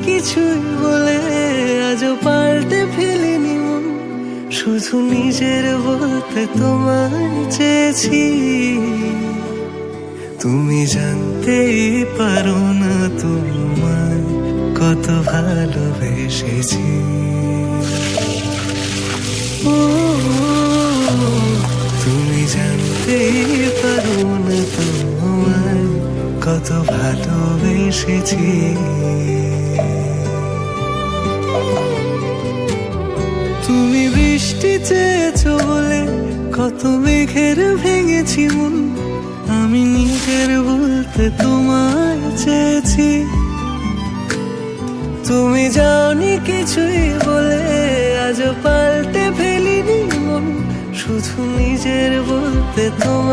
কিছুই বলে আজও পাল্টে ফেলিনি মন, শুধু নিজের বলতে তোমায় চেয়েছি। তুমি জানতেই পারো না তোমায় কত ভালোবেসেছি। তুমি জানতেই পারো না তোমায় কত ভালোবেসেছি। তুমি বৃষ্টি চেয়েছো বলে কত মেঘের ভেঙেছি মন, আমি নিজের বলতে তোমায় চেয়েছি। তুমি যাওনি কিছুই বলে আজও পাল্টে ফেলিনি মন, শুধু নিজের বলতে তোমায়